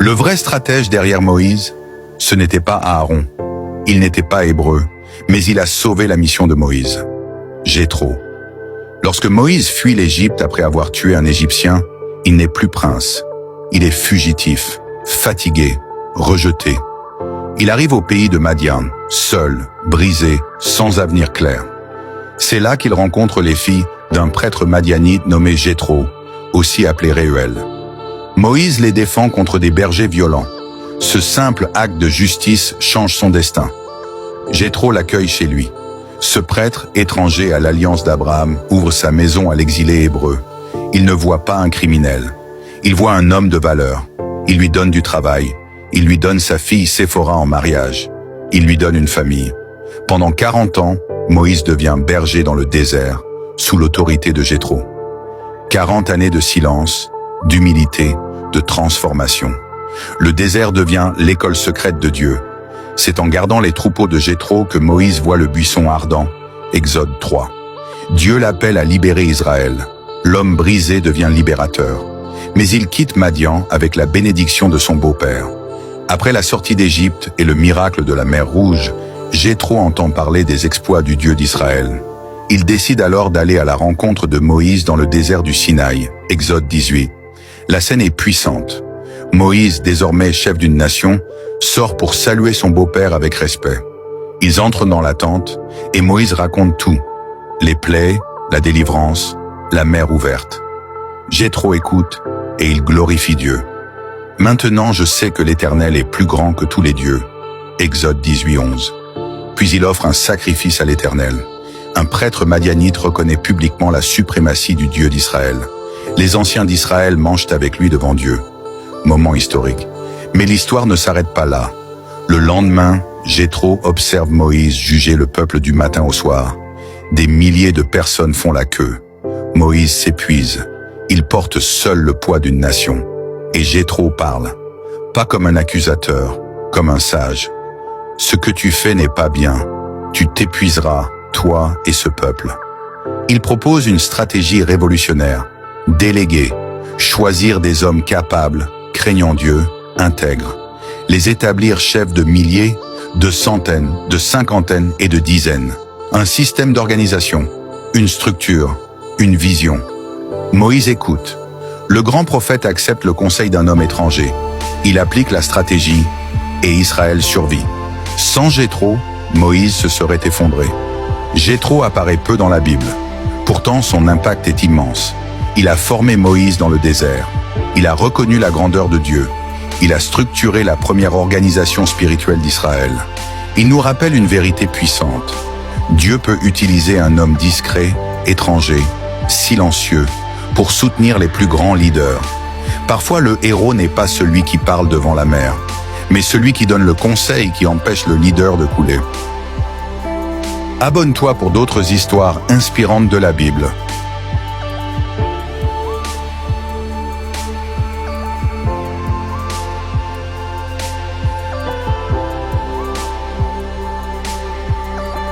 Le vrai stratège derrière Moïse, ce n'était pas Aaron. Il n'était pas hébreu, mais il a sauvé la mission de Moïse. Jéthro. Lorsque Moïse fuit l'Égypte après avoir tué un Égyptien, il n'est plus prince. Il est fugitif, fatigué, rejeté. Il arrive au pays de Madian, seul, brisé, sans avenir clair. C'est là qu'il rencontre les filles d'un prêtre madianite nommé Jéthro, aussi appelé Réuel. Moïse les défend contre des bergers violents. Ce simple acte de justice change son destin. Jéthro l'accueille chez lui. Ce prêtre, étranger à l'alliance d'Abraham, ouvre sa maison à l'exilé hébreu. Il ne voit pas un criminel. Il voit un homme de valeur. Il lui donne du travail. Il lui donne sa fille Séphora en mariage. Il lui donne une famille. Pendant 40 ans, Moïse devient berger dans le désert, sous l'autorité de Jéthro. 40 années de silence, d'humilité, de transformation. Le désert devient l'école secrète de Dieu. C'est en gardant les troupeaux de Jéthro que Moïse voit le buisson ardent. Exode 3. Dieu l'appelle à libérer Israël. L'homme brisé devient libérateur. Mais il quitte Madian avec la bénédiction de son beau-père. Après la sortie d'Égypte et le miracle de la mer Rouge, Jéthro entend parler des exploits du Dieu d'Israël. Il décide alors d'aller à la rencontre de Moïse dans le désert du Sinaï. Exode 18. La scène est puissante. Moïse, désormais chef d'une nation, sort pour saluer son beau-père avec respect. Ils entrent dans la tente et Moïse raconte tout. Les plaies, la délivrance, la mer ouverte. Jéthro écoute et il glorifie Dieu. Maintenant je sais que l'Éternel est plus grand que tous les dieux. Exode 18:11. Puis il offre un sacrifice à l'Éternel. Un prêtre madianite reconnaît publiquement la suprématie du Dieu d'Israël. Les anciens d'Israël mangent avec lui devant Dieu. Moment historique. Mais l'histoire ne s'arrête pas là. Le lendemain, Jéthro observe Moïse juger le peuple du matin au soir. Des milliers de personnes font la queue. Moïse s'épuise. Il porte seul le poids d'une nation. Et Jéthro parle. Pas comme un accusateur, comme un sage. Ce que tu fais n'est pas bien. Tu t'épuiseras, toi et ce peuple. Il propose une stratégie révolutionnaire. Déléguer. Choisir des hommes capables, craignant Dieu, intègres. Les établir chefs de milliers, de centaines, de cinquantaines et de dizaines. Un système d'organisation, une structure, une vision. Moïse écoute. Le grand prophète accepte le conseil d'un homme étranger. Il applique la stratégie et Israël survit. Sans Jéthro, Moïse se serait effondré. Jéthro apparaît peu dans la Bible. Pourtant, son impact est immense. Il a formé Moïse dans le désert. Il a reconnu la grandeur de Dieu. Il a structuré la première organisation spirituelle d'Israël. Il nous rappelle une vérité puissante. Dieu peut utiliser un homme discret, étranger, silencieux, pour soutenir les plus grands leaders. Parfois, le héros n'est pas celui qui parle devant la mer, mais celui qui donne le conseil qui empêche le leader de couler. Abonne-toi pour d'autres histoires inspirantes de la Bible.